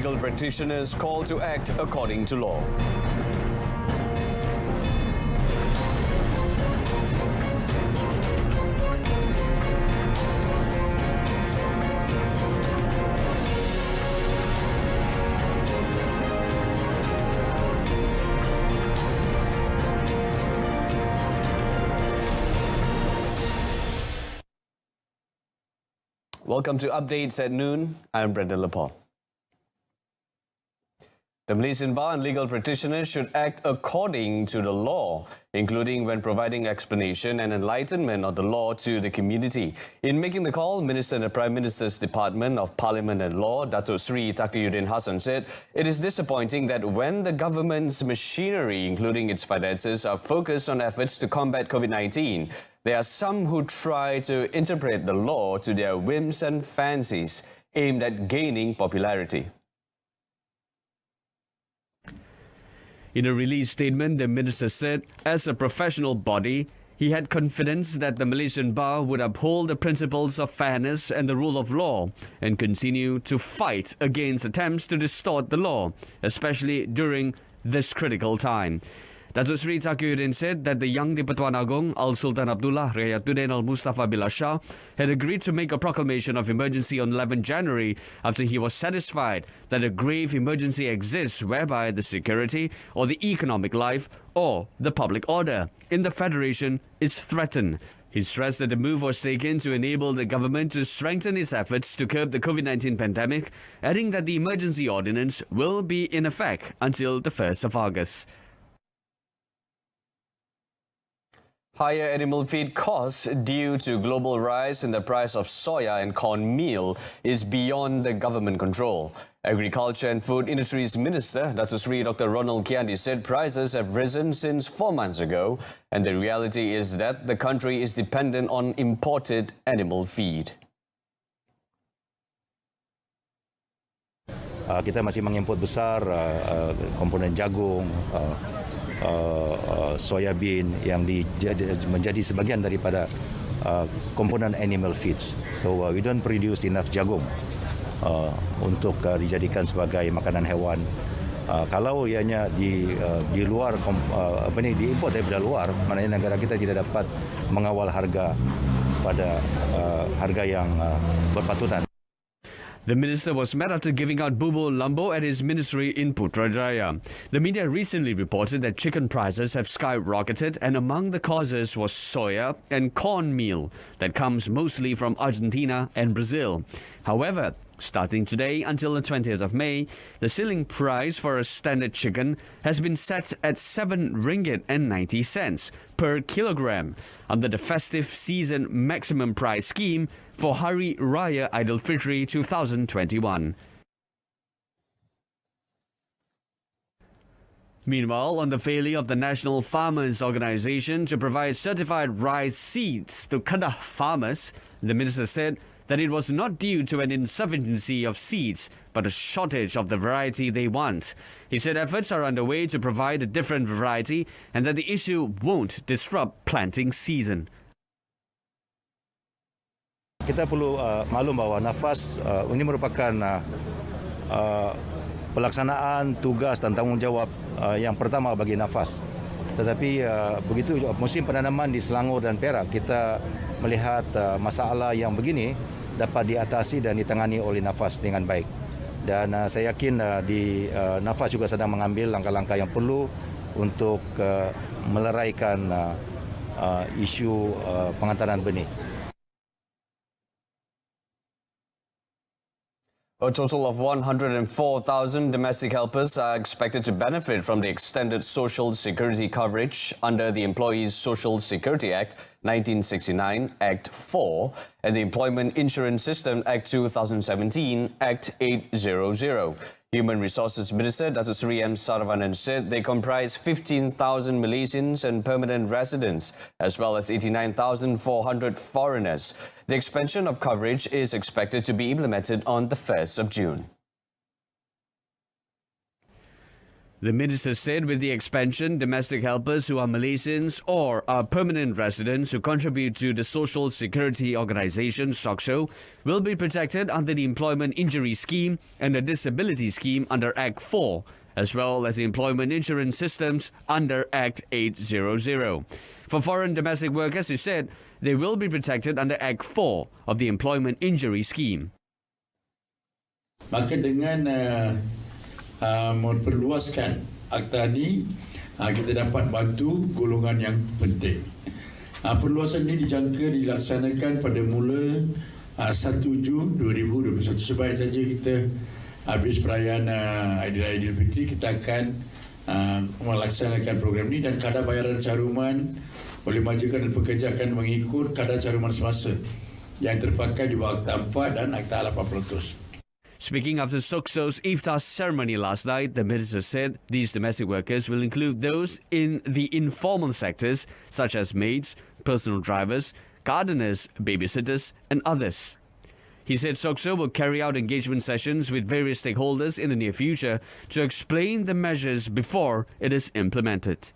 legal practitioners call to act according to law. Welcome to Updates at Noon. I'm Brendan Lepore. The Malaysian Bar and legal practitioners should act according to the law, including when providing explanation and enlightenment of the law to the community. In making the call, Minister in the Prime Minister's Department of Parliament and Law, Datuk Sri Taqiyuddin Hassan, said it is disappointing that when the government's machinery, including its finances, are focused on efforts to combat COVID-19, there are some who try to interpret the law to their whims and fancies, aimed at gaining popularity. In a released statement, the minister said, as a professional body, he had confidence that the Malaysian Bar would uphold the principles of fairness and the rule of law and continue to fight against attempts to distort the law, especially during this critical time. Datuk Sri Taqiyuddin said that the Yang di-Pertuan Agong Al-Sultan Abdullah Rayatuddin Al-Mustafa Billah Shah had agreed to make a proclamation of emergency on 11 January after he was satisfied that a grave emergency exists whereby the security or the economic life or the public order in the Federation is threatened. He stressed that the move was taken to enable the government to strengthen its efforts to curb the COVID-19 pandemic, adding that the emergency ordinance will be in effect until the 1st of August. Higher animal feed costs due to global rise in the price of soya and corn meal is beyond the government control. Agriculture and Food Industries Minister Datuk Sri Dr. Ronald Kiandi said prices have risen since 4 months ago, and the reality is that the country is dependent on imported animal feed. Kita masih mengimport besar komponen jagung, soybean yang menjadi sebagian daripada komponen animal feeds. So we don't produce enough jagung untuk dijadikan sebagai makanan hewan. Kalau ianya di luar diimport daripada luar, maknanya negara kita tidak dapat mengawal harga pada harga yang berpatutan. The minister was met after giving out bubur lambo at his ministry in Putrajaya. The media recently reported that chicken prices have skyrocketed, and among the causes was soya and corn meal that comes mostly from Argentina and Brazil. However, starting today until the 20th of May, the ceiling price for a standard chicken has been set at 7 ringgit and 90 cents per kilogram under the festive season maximum price scheme for Hari Raya Aidilfitri 2021. Meanwhile, on the failure of the National Farmers Organisation to provide certified rice seeds to Kedah farmers, the minister said that it was not due to an insufficiency of seeds, but a shortage of the variety they want. He said efforts are underway to provide a different variety and that the issue won't disrupt planting season. Kita perlu maklum bahawa nafas ini merupakan pelaksanaan tugas dan tanggungjawab yang pertama bagi nafas. Tetapi begitu musim penanaman di Selangor dan Perak, kita melihat masalah yang begini dapat diatasi dan ditangani oleh nafas dengan baik. Dan saya yakin di nafas juga sedang mengambil langkah-langkah yang perlu untuk meleraikan isu penghantaran benih. A total of 104,000 domestic helpers are expected to benefit from the extended social security coverage under the Employees Social Security Act 1969, Act 4, and the Employment Insurance System Act 2017, Act 800. Human Resources Minister Datuk Sri M. Saravanan said they comprise 15,000 Malaysians and permanent residents, as well as 89,400 foreigners. The expansion of coverage is expected to be implemented on the 1st of June. The minister said with the expansion, domestic helpers who are Malaysians or are permanent residents who contribute to the Social Security Organisation (SOCSO) will be protected under the Employment Injury Scheme and the Disability Scheme under Act 4, as well as the Employment Insurance Systems under Act 800. For foreign domestic workers, he said they will be protected under Act 4 of the Employment Injury Scheme. Maka dengan memperluaskan akta ini, kita dapat bantu golongan yang penting. Perluasan ini dijangka dilaksanakan pada mula 1 Jun 2021. Sebaik saja kita habis perayaan Aidilfitri, kita akan melaksanakan program ini dan kadar bayaran caruman oleh majikan dan pekerja akan mengikut kadar caruman semasa yang terpakai di bawah Akta 4 dan Akta 8%. Speaking after SOCSO's iftar ceremony last night, the minister said these domestic workers will include those in the informal sectors such as maids, personal drivers, gardeners, babysitters and others. He said SOCSO will carry out engagement sessions with various stakeholders in the near future to explain the measures before it is implemented.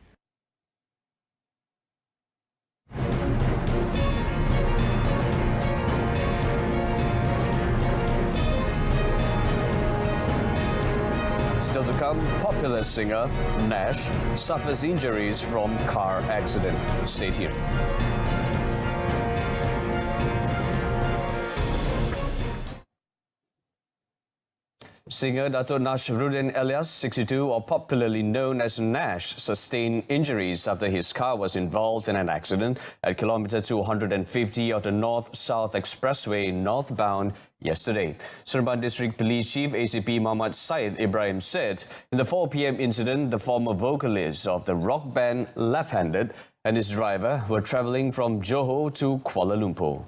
Still to come, popular singer Nash suffers injuries from car accident. Stay tuned. Singer Dato' Nashruddin Elias, 62, or popularly known as Nash, sustained injuries after his car was involved in an accident at kilometer 250 of the North-South Expressway northbound yesterday. Seremban District Police Chief ACP Muhammad Syed Ibrahim said in the 4 p.m. incident, the former vocalist of the rock band Left-Handed and his driver were travelling from Johor to Kuala Lumpur.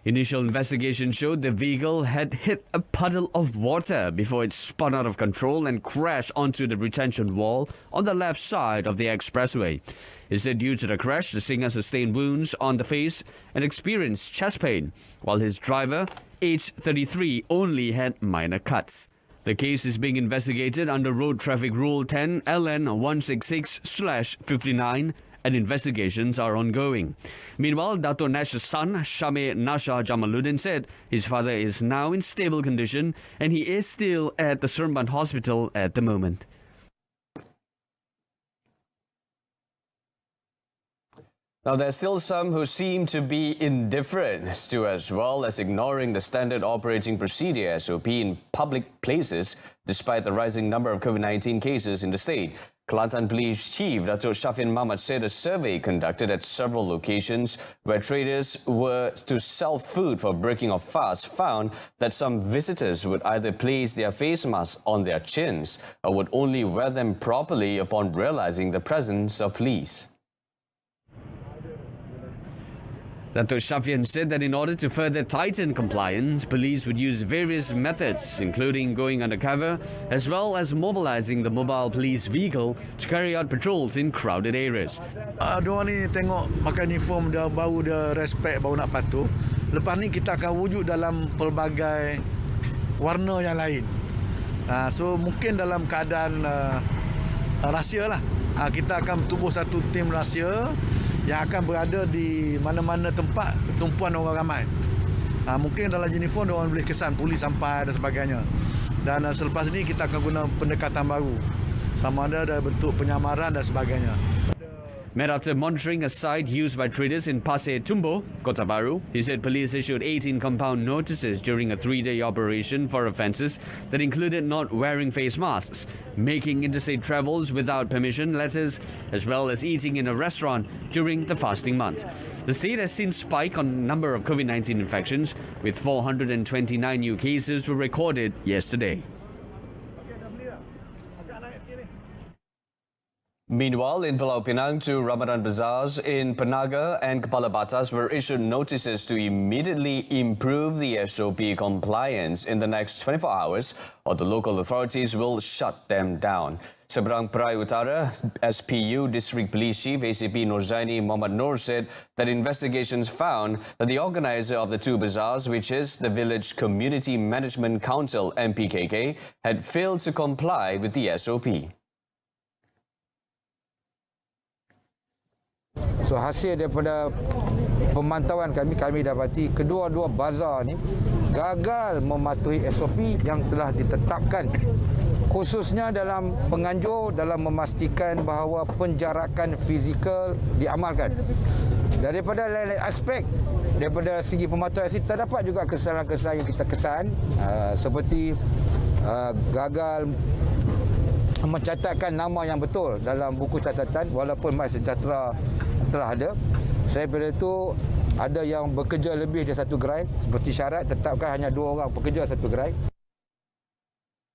Initial investigation showed the vehicle had hit a puddle of water before it spun out of control and crashed onto the retention wall on the left side of the expressway. It said due to the crash, the singer sustained wounds on the face and experienced chest pain, while his driver, aged 33, only had minor cuts. The case is being investigated under Road Traffic Rule 10 LN 166/59 and investigations are ongoing. Meanwhile, Dato' Nash's son, Shame Nasha Jamaluddin, said his father is now in stable condition and he is still at the Seremban Hospital at the moment. Now, there's still some who seem to be indifferent to, as well as ignoring the standard operating procedure SOP in public places, despite the rising number of COVID-19 cases in the state. Kelantan Police Chief Dato' Shafin Mahmad said a survey conducted at several locations where traders were to sell food for breaking of fast found that some visitors would either place their face masks on their chins or would only wear them properly upon realizing the presence of police. Dato' Shafian said that in order to further tighten compliance, police would use various methods, including going undercover, as well as mobilizing the mobile police vehicle to carry out patrols in crowded areas. Diorang ni tengok pakai uniform dia, baru dia respect, baru nak patuh. Lepas ni kita akan wujud dalam pelbagai warna yang lain. So mungkin dalam keadaan rahsia lah. Kita akan tubuh satu tim rahsia yang akan berada di mana-mana tempat tumpuan orang ramai. Mungkin dalam uniform orang boleh kesan polis sampai dan sebagainya. Dan selepas ini kita akan guna pendekatan baru. Sama ada dari bentuk penyamaran dan sebagainya. Met after monitoring a site used by traders in Pasir Tumbo, Kota Baru, he said police issued 18 compound notices during a 3-day operation for offences that included not wearing face masks, making interstate travels without permission letters, as well as eating in a restaurant during the fasting month. The state has seen a spike on number of COVID-19 infections, with 429 new cases were recorded yesterday. Meanwhile, in Pulau Pinang, two Ramadan bazaars in Penaga and Kepala Batas were issued notices to immediately improve the SOP compliance in the next 24 hours, or the local authorities will shut them down. Seberang Perai Utara, SPU District Police Chief ACP Nurzaini Muhammad Nur said that investigations found that the organizer of the two bazaars, which is the Village Community Management Council MPKK, had failed to comply with the SOP. So hasil daripada pemantauan kami dapati kedua-dua bazar ni gagal mematuhi SOP yang telah ditetapkan, khususnya dalam penganjur dalam memastikan bahawa penjarakan fizikal diamalkan. Daripada lain-lain aspek, daripada segi pemantauan SOP terdapat juga kesalahan-kesalahan yang kita kesan, seperti gagal mencatatkan nama yang betul dalam buku catatan walaupun Mas Sejahtera telah ada. Saya pada itu ada yang bekerja lebih dari satu gerai, seperti syarat tetapkan hanya 2 orang bekerja satu gerai.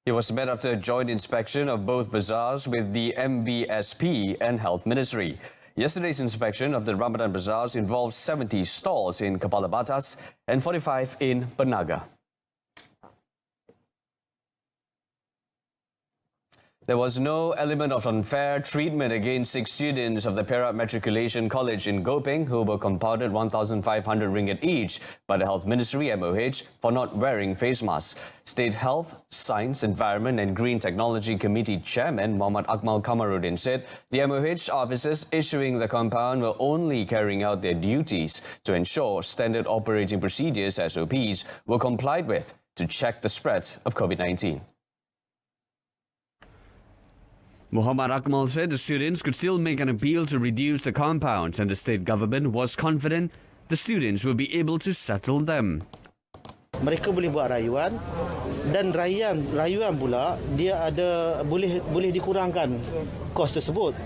It was met after a joint inspection of both bazaars with the MBSP and Health Ministry. Yesterday's inspection of the Ramadan bazaars involved 70 stalls in Kepala Batas and 45 in Penaga. There was no element of unfair treatment against 6 students of the Perak Matriculation College in Gopeng who were compounded 1,500 ringgit each by the Health Ministry MOH for not wearing face masks. State Health, Science, Environment and Green Technology Committee Chairman Muhammad Akmal Kamaruddin said the MOH officers issuing the compound were only carrying out their duties to ensure standard operating procedures SOPs were complied with to check the spread of COVID-19. Muhammad Akmal said the students could still make an appeal to reduce the compounds and the state government was confident the students will be able to settle them. Mereka boleh buat rayuan dan rayuan pula dia ada boleh dikurangkan kos tersebut.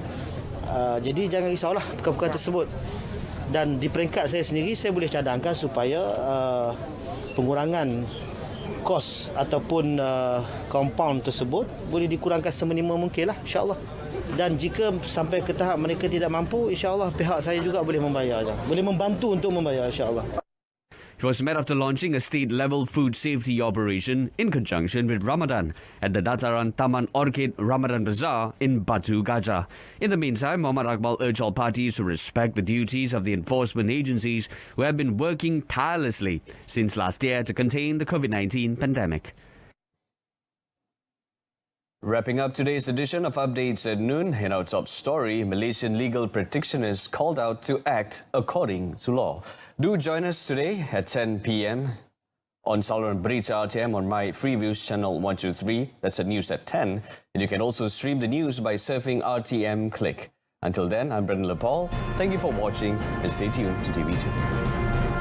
Jadi jangan risaulah perkara tersebut. Dan di peringkat saya sendiri saya boleh cadangkan supaya pengurangan kos ataupun compound tersebut boleh dikurangkan seminimum mungkin lah, insyaAllah. Dan jika sampai ke tahap mereka tidak mampu, insyaAllah pihak saya juga boleh membayar, boleh membantu untuk membayar, insyaAllah. It was met after launching a state-level food safety operation in conjunction with Ramadan at the Dataran Taman Orchid Ramadan Bazaar in Batu Gajah. In the meantime, Muhammad Akmal urged all parties to respect the duties of the enforcement agencies who have been working tirelessly since last year to contain the COVID-19 pandemic. Wrapping up today's edition of Updates at Noon, in our top story, Malaysian legal practitioners called out to act according to law. Do join us today at 10 p.m. on saluran Berita RTM on My Freeviews channel 123. That's at news at 10. And you can also stream the news by surfing RTM Click. Until then, I'm Brendan Lepal. Thank you for watching and stay tuned to TV2.